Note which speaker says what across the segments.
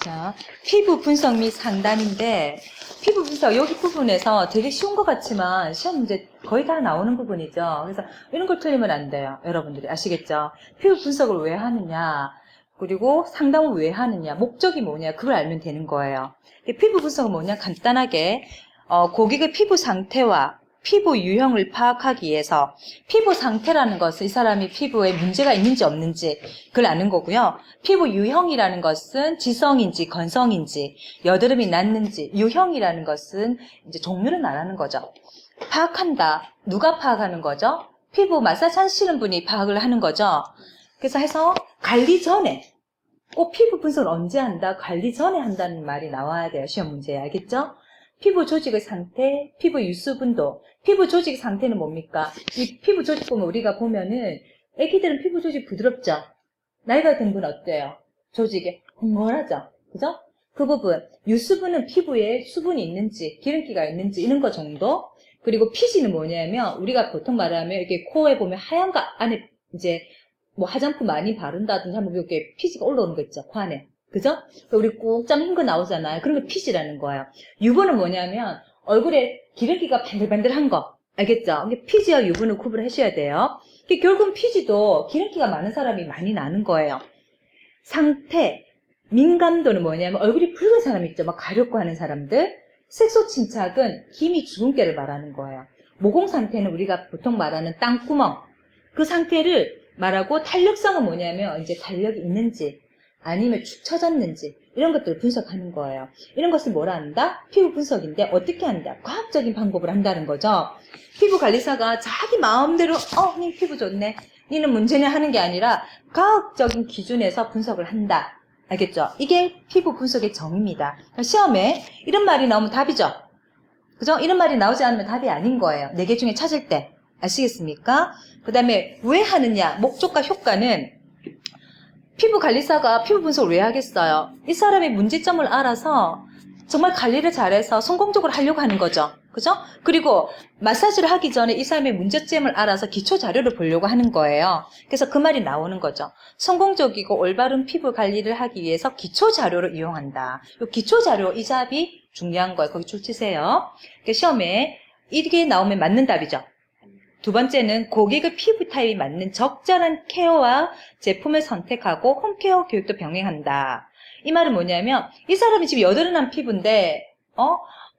Speaker 1: 자, 피부 분석 및 상담인데, 피부 분석 여기 부분에서 되게 쉬운 것 같지만 시험 문제 거의 다 나오는 부분이죠. 그래서 이런 걸 틀리면 안 돼요. 여러분들이 아시겠죠? 피부 분석을 왜 하느냐, 그리고 상담을 왜 하느냐, 목적이 뭐냐, 그걸 알면 되는 거예요. 피부 분석은 뭐냐, 간단하게 고객의 피부 상태와 피부 유형을 파악하기 위해서 피부 상태라는 것은 이 사람이 피부에 문제가 있는지 없는지 그걸 아는 거고요. 피부 유형이라는 것은 지성인지 건성인지 여드름이 났는지, 유형이라는 것은 이제 종류를 말하는 거죠. 파악한다. 누가 파악하는 거죠? 피부 마사지 하시는 분이 파악을 하는 거죠. 그래서 해서 관리 전에 꼭 피부 분석을 언제 한다? 관리 전에 한다는 말이 나와야 돼요. 시험 문제에. 알겠죠? 피부 조직의 상태, 피부 유수분도. 피부 조직 상태는 뭡니까? 이 피부 조직 보면 우리가 보면은 애기들은 피부 조직 부드럽죠? 나이가 든 분 어때요? 조직이 헝걸하죠? 그죠? 그 부분. 유수분은 피부에 수분이 있는지, 기름기가 있는지 이런 거 정도. 그리고 피지는 뭐냐면 우리가 보통 말하면 이렇게 코에 보면 하얀 거 안에 이제 뭐 화장품 많이 바른다든지 하면 이렇게 피지가 올라오는 거 있죠, 코 안에. 그죠? 우리 꾹 짬 흰 거 나오잖아요. 그런 게 피지라는 거예요. 유분은 뭐냐면 얼굴에 기름기가 반들반들한 거. 알겠죠? 이게 피지와 유분을 구분하셔야 돼요. 결국은 피지도 기름기가 많은 사람이 많이 나는 거예요. 상태, 민감도는 뭐냐면 얼굴이 붉은 사람 있죠? 막 가렵고 하는 사람들. 색소 침착은 기미 주근깨를 말하는 거예요. 모공 상태는 우리가 보통 말하는 땅구멍. 그 상태를 말하고 탄력성은 뭐냐면 이제 탄력이 있는지 아니면 축 처졌는지 이런 것들을 분석하는 거예요. 이런 것을 뭐라 한다? 피부 분석인데 어떻게 한다? 과학적인 방법을 한다는 거죠. 피부 관리사가 자기 마음대로 니 피부 좋네, 니는 문제네 하는 게 아니라 과학적인 기준에서 분석을 한다. 알겠죠? 이게 피부 분석의 정의입니다. 시험에 이런 말이 나오면 답이죠. 그죠? 이런 말이 나오지 않으면 답이 아닌 거예요. 4개 중에 찾을 때. 아시겠습니까? 그 다음에 왜 하느냐? 목적과 효과는 피부 관리사가 피부 분석을 왜 하겠어요? 이 사람의 문제점을 알아서 정말 관리를 잘해서 성공적으로 하려고 하는 거죠. 그죠? 그리고 마사지를 하기 전에 이 사람의 문제점을 알아서 기초 자료를 보려고 하는 거예요. 그래서 그 말이 나오는 거죠. 성공적이고 올바른 피부 관리를 하기 위해서 기초 자료를 이용한다. 이 기초 자료, 이 답이 중요한 거예요. 거기 줄 치세요. 시험에 이게 나오면 맞는 답이죠. 두 번째는 고객의 피부 타입이 맞는 적절한 케어와 제품을 선택하고 홈케어 교육도 병행한다. 이 말은 뭐냐면 이 사람이 지금 여드름난 피부인데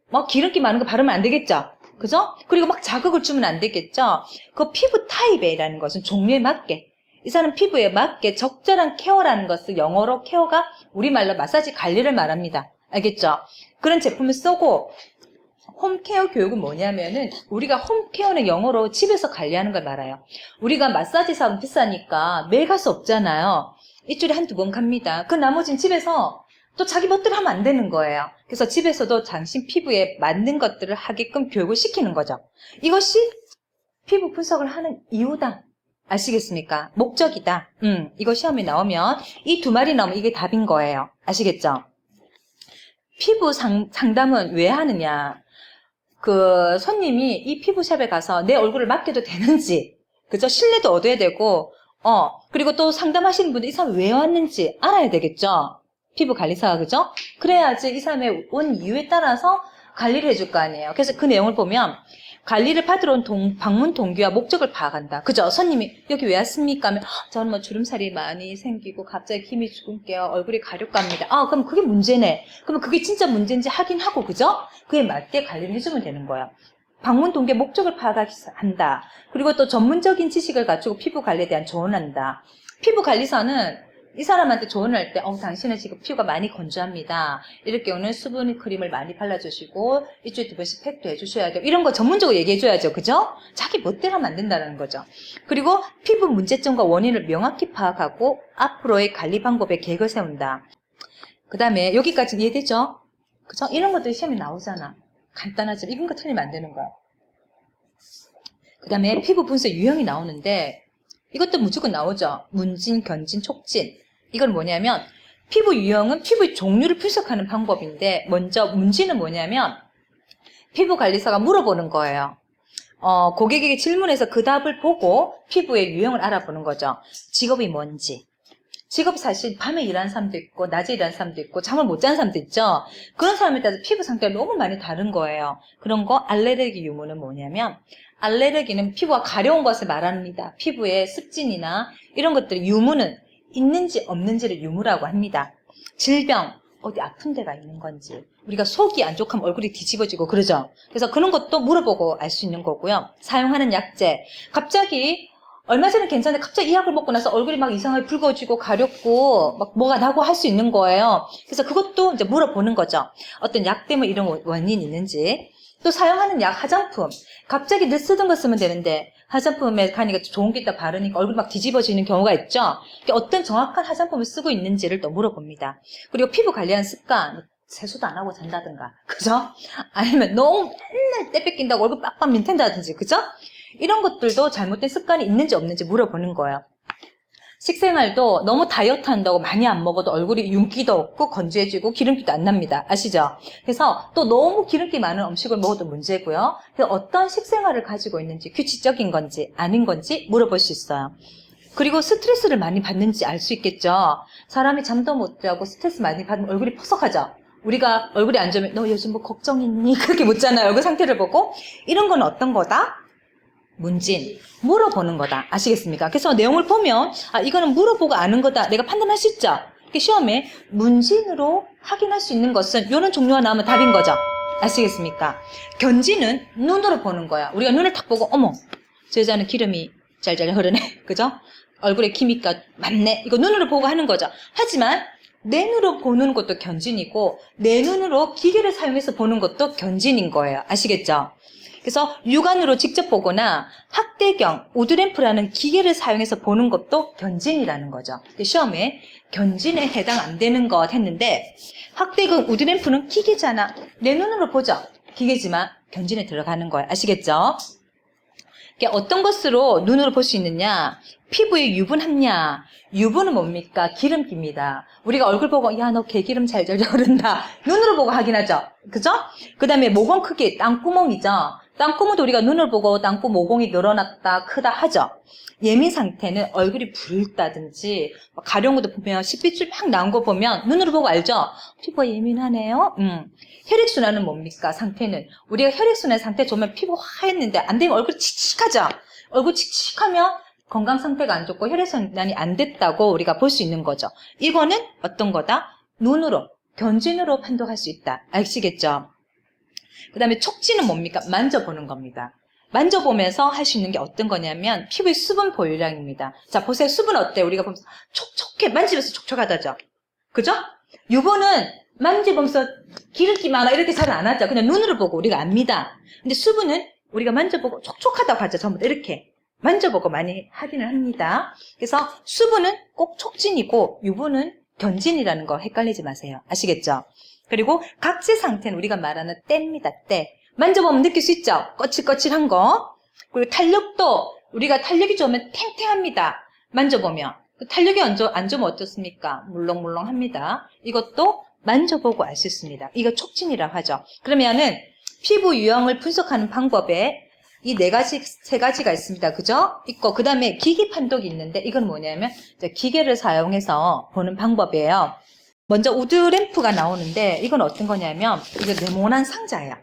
Speaker 1: 막 기름기 많은 거 바르면 안 되겠죠? 그죠? 그리고 막 자극을 주면 안 되겠죠? 그 피부 타입이라는 것은 종류에 맞게 이 사람 피부에 맞게 적절한 케어라는 것을 영어로 케어가 우리말로 마사지 관리를 말합니다. 알겠죠? 그런 제품을 쓰고 홈케어 교육은 뭐냐면은 우리가 홈케어는 영어로 집에서 관리하는 걸 말해요. 우리가 마사지 사면 비싸니까 매일 갈 수 없잖아요. 일주일에 한두 번 갑니다. 그 나머지는 집에서 또 자기 멋대로 하면 안 되는 거예요. 그래서 집에서도 당신 피부에 맞는 것들을 하게끔 교육을 시키는 거죠. 이것이 피부 분석을 하는 이유다. 아시겠습니까? 목적이다. 이거 시험에 나오면 이 두 말이 나오면 이게 답인 거예요. 아시겠죠? 피부 상담은 왜 하느냐? 그 손님이 이 피부샵에 가서 내 얼굴을 맡겨도 되는지, 그죠? 신뢰도 얻어야 되고, 그리고 또 상담하시는 분들 이 사람이 왜 왔는지 알아야 되겠죠? 피부 관리사가, 그죠? 그래야지 이 사람의 온 이유에 따라서 관리를 해줄 거 아니에요. 그래서 그 내용을 보면 관리를 받으러 온 방문 동기와 목적을 파악한다. 그죠? 손님이 여기 왜 왔습니까? 하면 저는 뭐 주름살이 많이 생기고 갑자기 힘이 죽은게요. 얼굴이 가렵갑니다. 그럼 그게 문제네. 그러면 그게 진짜 문제인지 확인하고, 그죠? 그에 맞게 관리를 해주면 되는 거예요. 방문 동기의 목적을 파악한다. 그리고 또 전문적인 지식을 갖추고 피부 관리에 대한 조언한다. 피부 관리사는 이 사람한테 조언을 할 때, 당신은 지금 피부가 많이 건조합니다. 이럴 경우는 수분 크림을 많이 발라주시고, 일주일에 2번씩 팩도 해주셔야 돼요. 이런 거 전문적으로 얘기해줘야죠. 그죠? 자기 멋대로 하면 안 된다는 거죠. 그리고 피부 문제점과 원인을 명확히 파악하고, 앞으로의 관리 방법에 계획을 세운다. 그 다음에, 여기까지 이해되죠? 그죠? 이런 것들이 시험에 나오잖아. 간단하지만, 이런 거 틀리면 안 되는 거야. 그 다음에 피부 분석 유형이 나오는데, 이것도 무조건 나오죠. 문진, 견진, 촉진. 이건 뭐냐면 피부 유형은 피부의 종류를 분석하는 방법인데 먼저 문진은 뭐냐면 피부 관리사가 물어보는 거예요. 고객에게 질문해서 그 답을 보고 피부의 유형을 알아보는 거죠. 직업이 뭔지, 직업 사실 밤에 일하는 사람도 있고 낮에 일하는 사람도 있고 잠을 못 자는 사람도 있죠. 그런 사람에 따라서 피부 상태가 너무 많이 다른 거예요. 그런 거 알레르기 유무는 뭐냐면 알레르기는 피부가 가려운 것을 말합니다. 피부에 습진이나 이런 것들 유무는 있는지 없는지를 유무라고 합니다. 질병, 어디 아픈 데가 있는 건지 우리가 속이 안 좋으면 얼굴이 뒤집어지고 그러죠. 그래서 그런 것도 물어보고 알 수 있는 거고요. 사용하는 약제, 갑자기 얼마 전에 괜찮은데 갑자기 이 약을 먹고 나서 얼굴이 막 이상하게 붉어지고 가렵고 막 뭐가 나고 할 수 있는 거예요. 그래서 그것도 이제 물어보는 거죠. 어떤 약 때문에 이런 원인이 있는지. 또 사용하는 약, 화장품. 갑자기 늘 쓰던 거 쓰면 되는데 화장품에 가니까 좋은 게 있다 바르니까 얼굴이 막 뒤집어지는 경우가 있죠. 어떤 정확한 화장품을 쓰고 있는지를 또 물어봅니다. 그리고 피부 관리하는 습관. 세수도 안 하고 잔다든가. 그죠? 아니면 너무 맨날 때 뺏긴다고 얼굴 빡빡 민탠다든지. 그죠? 이런 것들도 잘못된 습관이 있는지 없는지 물어보는 거예요. 식생활도 너무 다이어트 한다고 많이 안 먹어도 얼굴이 윤기도 없고 건조해지고 기름기도 안 납니다. 아시죠? 그래서 또 너무 기름기 많은 음식을 먹어도 문제고요. 그래서 어떤 식생활을 가지고 있는지 규칙적인 건지 아닌 건지 물어볼 수 있어요. 그리고 스트레스를 많이 받는지 알 수 있겠죠. 사람이 잠도 못 자고 스트레스 많이 받으면 얼굴이 퍼석하죠. 우리가 얼굴이 안 좋으면 너 요즘 뭐 걱정 있니? 그렇게 묻잖아요. 얼굴 상태를 보고. 이런 건 어떤 거다? 문진, 물어보는 거다. 아시겠습니까? 그래서 내용을 보면 이거는 물어보고 아는 거다. 내가 판단할 수 있죠. 시험에 문진으로 확인할 수 있는 것은 이런 종류가 나오면 답인 거죠. 아시겠습니까? 견진은 눈으로 보는 거야. 우리가 눈을 딱 보고 어머, 저 여자는 기름이 잘잘 흐르네. 그죠? 얼굴에 기미가 많네. 이거 눈으로 보고 하는 거죠. 하지만 내 눈으로 보는 것도 견진이고 내 눈으로 기계를 사용해서 보는 것도 견진인 거예요. 아시겠죠? 그래서 육안으로 직접 보거나 학대경, 우드램프라는 기계를 사용해서 보는 것도 견진이라는 거죠. 시험에 견진에 해당 안 되는 것 했는데 학대경, 우드램프는 기계잖아. 내 눈으로 보죠. 기계지만 견진에 들어가는 거예요. 아시겠죠? 어떤 것으로 눈으로 볼 수 있느냐? 피부의 유분 함량. 유분은 뭡니까? 기름기입니다. 우리가 얼굴 보고 야, 너 개기름 잘잘 흐른다. 눈으로 보고 확인하죠. 그죠? 그 다음에 모공 크기, 땅구멍이죠. 땅구멍도 우리가 눈을 보고 땅구 모공이 늘어났다, 크다 하죠. 예민 상태는 얼굴이 붉다든지 가려운 것도 보면 식빛줄 막 나온 거 보면 눈으로 보고 알죠? 피부가 예민하네요. 혈액순환은 뭡니까? 상태는 우리가 혈액순환 상태 좋으면 피부 화했는데 안 되면 얼굴 칙칙하죠. 얼굴 칙칙하면 건강 상태가 안 좋고 혈액순환이 안 됐다고 우리가 볼 수 있는 거죠. 이거는 어떤 거다? 눈으로, 견진으로 판독할 수 있다. 아시겠죠? 그 다음에 촉지는 뭡니까? 만져보는 겁니다. 만져보면서 할 수 있는 게 어떤 거냐면 피부의 수분 보유량입니다. 자, 보세요. 수분 어때요? 우리가 보면서 촉촉해. 만지면서 촉촉하다죠. 그죠? 유분은 만져보면서 기름기 많아 이렇게 잘 안 하죠. 그냥 눈으로 보고 우리가 압니다. 근데 수분은 우리가 만져보고 촉촉하다고 하죠. 전부 다 이렇게 만져보고 많이 확인을 합니다. 그래서 수분은 꼭 촉진이고 유분은 견진이라는 거 헷갈리지 마세요. 아시겠죠? 그리고 각질 상태는 우리가 말하는 때입니다. 때. 만져보면 느낄 수 있죠? 거칠거칠한 거. 그리고 탄력도 우리가 탄력이 좋으면 탱탱합니다. 만져보면. 탄력이 안 좋으면 어떻습니까? 물렁물렁합니다. 이것도 만져보고 알 수 있습니다. 이거 촉진이라고 하죠. 그러면은 피부 유형을 분석하는 방법에 이 세 가지가 있습니다. 그죠? 있고, 그 다음에 기기 판독이 있는데, 이건 뭐냐면, 기계를 사용해서 보는 방법이에요. 먼저 우드램프가 나오는데, 이건 어떤 거냐면, 이게 네모난 상자예요.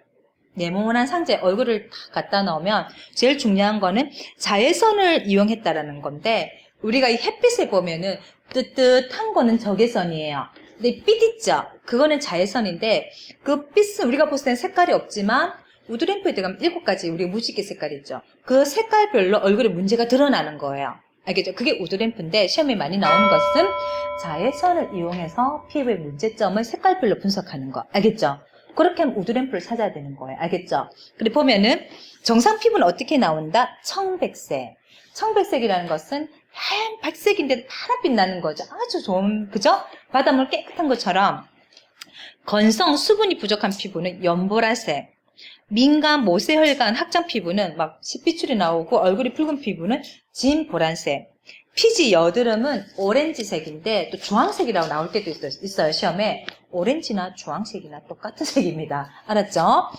Speaker 1: 네모난 상자에 얼굴을 다 갖다 넣으면, 제일 중요한 거는 자외선을 이용했다라는 건데, 우리가 이 햇빛에 보면은, 뜨뜻한 거는 적외선이에요. 근데 빛 있죠? 그거는 자외선인데, 그 빛은 우리가 볼 때는 색깔이 없지만, 우드램프에 들어가면 7가지 우리 무지개 색깔이 있죠. 그 색깔별로 얼굴에 문제가 드러나는 거예요. 알겠죠? 그게 우드램프인데 시험에 많이 나오는 것은 자외선을 이용해서 피부의 문제점을 색깔별로 분석하는 거. 알겠죠? 그렇게 하면 우드램프를 찾아야 되는 거예요. 알겠죠? 그리고 보면은 정상 피부는 어떻게 나온다? 청백색. 청백색이라는 것은 하얀白색인데도 파란빛 나는 거죠. 아주 좋은, 그죠? 바닷물 깨끗한 것처럼. 건성 수분이 부족한 피부는 연보라색. 민감 모세혈관 확장 피부는 막 식비출이 나오고 얼굴이 붉은 피부는 진 보라색. 피지 여드름은 오렌지색인데 또 주황색이라고 나올 때도 있어요. 시험에. 오렌지나 주황색이나 똑같은 색입니다. 알았죠?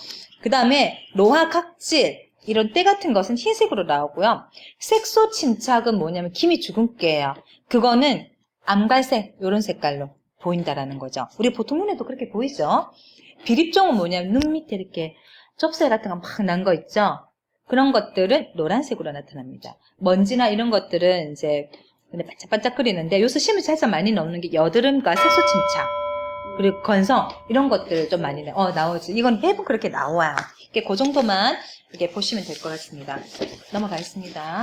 Speaker 1: 그 다음에 로하 각질 이런 때 같은 것은 흰색으로 나오고요. 색소 침착은 뭐냐면 기미 주근깨예요. 그거는 암갈색 이런 색깔로 보인다라는 거죠. 우리 보통 눈에도 그렇게 보이죠. 비립종은 뭐냐면 눈 밑에 이렇게 좁쌀 같은 거 막 난 거 있죠. 그런 것들은 노란색으로 나타납니다. 먼지나 이런 것들은 이제 근데 반짝반짝거리는데 요새 심을 살짝 많이 넣는 게 여드름과 색소 침착 그리고 건성 이런 것들을 좀 많이 나오지. 이건 대부분 그렇게 나와요. 이렇게 그 정도만 이렇게 보시면 될 것 같습니다. 넘어가겠습니다.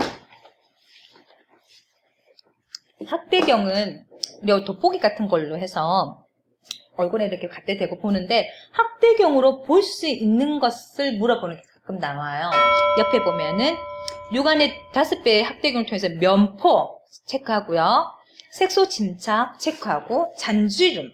Speaker 1: 학대경은 우리 돋보기 같은 걸로 해서 얼굴에 이렇게 갖다 대고 보는데 학대경으로 볼 수 있는 것을 물어보는 게 가끔 나와요. 옆에 보면은 육안의 5배의 학대경을 통해서 면포 체크하고요. 색소 침착 체크하고 잔주름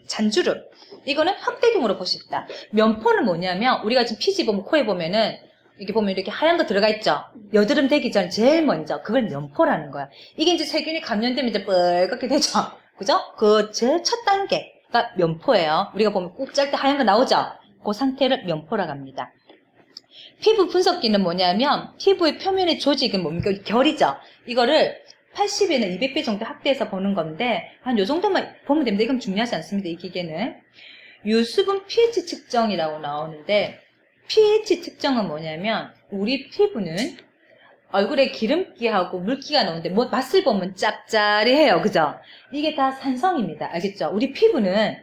Speaker 1: 이거는 학대경으로 볼 수 있다. 면포는 뭐냐면 우리가 지금 피지 보면 코에 보면은 이렇게 보면 이렇게 하얀 거 들어가 있죠. 여드름 되기 전 제일 먼저 그걸 면포라는 거야. 이게 이제 세균이 감염되면 이제 빨갛게 되죠. 그죠? 그 제일 첫 단계가 면포예요. 우리가 보면 꾹 짤 때 하얀 거 나오죠. 그 상태를 면포라고 합니다. 피부 분석기는 뭐냐면 피부의 표면의 조직은 뭡니까? 결이죠. 이거를 80에는 200배 정도 확대해서 보는 건데 한 요 정도만 보면 됩니다. 이건 중요하지 않습니다. 이 기계는. 유수분 pH 측정이라고 나오는데 pH 측정은 뭐냐면 우리 피부는 얼굴에 기름기하고 물기가 나오는데 뭐 맛을 보면 짭짤해요. 그죠? 이게 다 산성입니다. 알겠죠? 우리 피부는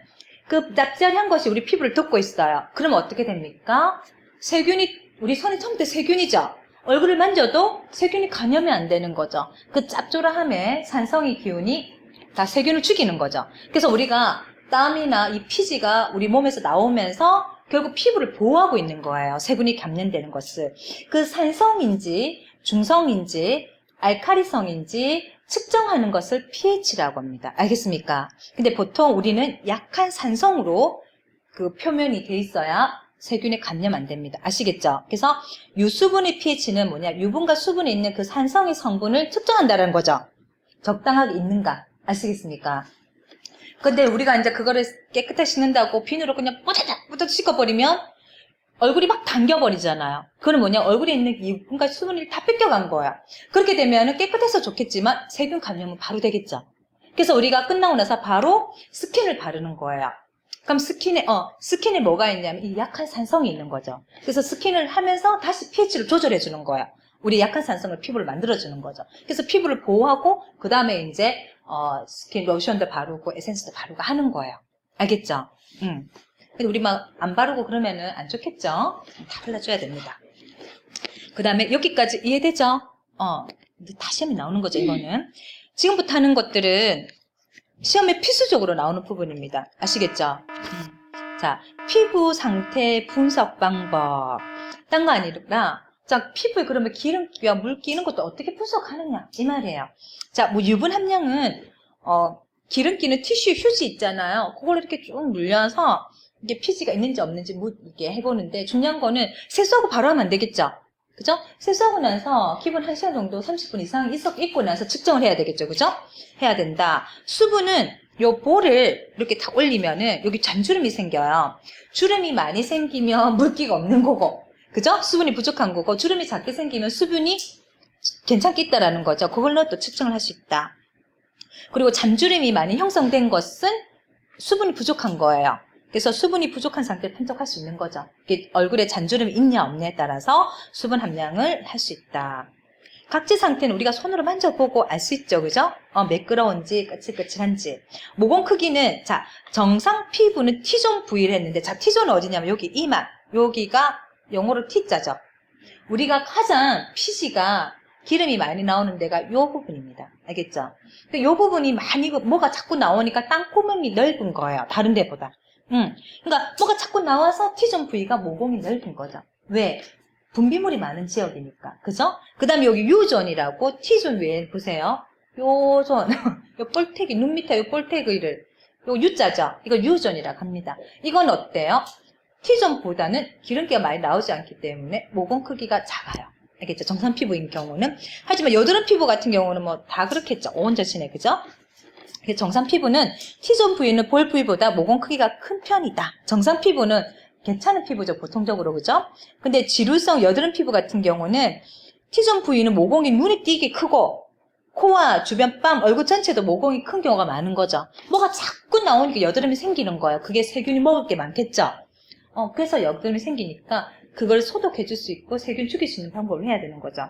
Speaker 1: 그 짭짤한 것이 우리 피부를 덮고 있어요. 그럼 어떻게 됩니까? 세균이 우리 손에 처음부터 세균이죠. 얼굴을 만져도 세균이 감염이 안 되는 거죠. 그 짭조름함에 산성의 기운이 다 세균을 죽이는 거죠. 그래서 우리가 땀이나 이 피지가 우리 몸에서 나오면서 결국 피부를 보호하고 있는 거예요. 세균이 감염되는 것을. 그 산성인지 중성인지 알칼리성인지 측정하는 것을 pH라고 합니다. 알겠습니까? 근데 보통 우리는 약한 산성으로 그 표면이 돼 있어야 세균에 감염 안 됩니다. 아시겠죠? 그래서 유수분의 pH는 뭐냐? 유분과 수분에 있는 그 산성의 성분을 측정한다는 거죠. 적당하게 있는가? 아시겠습니까? 근데 우리가 이제 그거를 깨끗하게 씻는다고 비누로 그냥 뿌다닥 씻어버리면 얼굴이 막 당겨버리잖아요. 그건 뭐냐? 얼굴에 있는 유분과 수분을 다 뺏겨간 거야. 그렇게 되면 깨끗해서 좋겠지만 세균 감염은 바로 되겠죠. 그래서 우리가 끝나고 나서 바로 스킨을 바르는 거예요. 그럼 스킨에 뭐가 있냐면 이 약한 산성이 있는 거죠. 그래서 스킨을 하면서 다시 pH를 조절해 주는 거예요. 우리 약한 산성을 피부를 만들어 주는 거죠. 그래서 피부를 보호하고 그 다음에 이제 스킨 로션도 바르고 에센스도 바르고 하는 거예요. 알겠죠? 근데 우리 막 안 바르고 그러면은 안 좋겠죠? 다 발라줘야 됩니다. 그 다음에 여기까지 이해되죠? 다 시험에 나오는 거죠, 이거는. 지금부터 하는 것들은 시험에 필수적으로 나오는 부분입니다. 아시겠죠? 자, 피부 상태 분석 방법. 딴 거 아니라, 자, 피부에 그러면 기름기와 물기 이런 것도 어떻게 분석하느냐, 이 말이에요. 자, 뭐 유분 함량은, 기름기는 티슈 휴지 있잖아요. 그걸 이렇게 쭉 물려서, 이게 피지가 있는지 없는지 이렇게 해보는데, 중요한 거는 세수하고 바로 하면 안 되겠죠? 그죠? 세수하고 나서 기본 1시간 정도 30분 이상 있고 나서 측정을 해야 되겠죠. 그죠? 해야 된다. 수분은 요 볼을 이렇게 탁 올리면은 여기 잔주름이 생겨요. 주름이 많이 생기면 물기가 없는 거고. 그죠? 수분이 부족한 거고. 주름이 작게 생기면 수분이 괜찮게 있다라는 거죠. 그걸로 또 측정을 할 수 있다. 그리고 잔주름이 많이 형성된 것은 수분이 부족한 거예요. 그래서 수분이 부족한 상태를 판정할 수 있는 거죠. 얼굴에 잔주름이 있냐 없냐에 따라서 수분 함량을 할 수 있다. 각질 상태는 우리가 손으로 만져보고 알 수 있죠. 그죠? 매끄러운지 까칠까칠한지. 모공 크기는 자 정상 피부는 T존 부위를 했는데 자 T존은 어디냐면 여기 이마 여기가 영어로 T자죠. 우리가 가장 피지가 기름이 많이 나오는 데가 요 부분입니다. 알겠죠? 요 부분이 많이 뭐가 자꾸 나오니까 땅구멍이 넓은 거예요. 다른 데보다. 그러니까 뭐가 자꾸 나와서 T존 부위가 모공이 넓은 거죠. 왜? 분비물이 많은 지역이니까. 그죠? 그 다음에 여기 U존이라고 T존 위에 보세요. 요 존, 요 볼태기, 눈 밑에 요 볼태기를, 요 U자죠? 이거 U존이라고 합니다. 이건 어때요? T존보다는 기름기가 많이 나오지 않기 때문에 모공 크기가 작아요. 알겠죠? 정상 피부인 경우는. 하지만 여드름 피부 같은 경우는 뭐 다 그렇겠죠. 온 자신에, 그죠? 정상 피부는 T존 부위는 볼 부위보다 모공 크기가 큰 편이다. 정상 피부는 괜찮은 피부죠, 보통적으로, 그죠? 근데 지루성 여드름 피부 같은 경우는 T존 부위는 모공이 눈에 띄게 크고 코와 주변 뺨, 얼굴 전체도 모공이 큰 경우가 많은 거죠. 뭐가 자꾸 나오니까 여드름이 생기는 거예요. 그게 세균이 먹을 게 많겠죠. 그래서 여드름이 생기니까 그걸 소독해 줄 수 있고 세균 죽일 수 있는 방법을 해야 되는 거죠.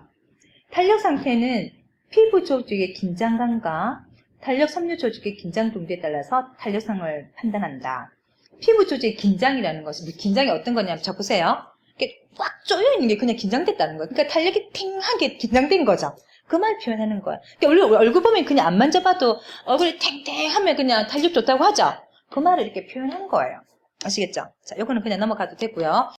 Speaker 1: 탄력 상태는 피부 조직의 긴장감과 탄력 섬유 조직의 긴장 동기에 따라서 탄력성을 판단한다. 피부 조직의 긴장이라는 것이, 긴장이 어떤 거냐면, 자, 보세요. 이렇게 꽉 조여있는 게 그냥 긴장됐다는 거예요. 그러니까 탄력이 탱하게 긴장된 거죠. 그 말 표현하는 거예요. 그러니까 원래 얼굴 보면 그냥 안 만져봐도 얼굴이 탱탱하면 그냥 탄력 좋다고 하죠. 그 말을 이렇게 표현한 거예요. 아시겠죠? 자, 요거는 그냥 넘어가도 되고요.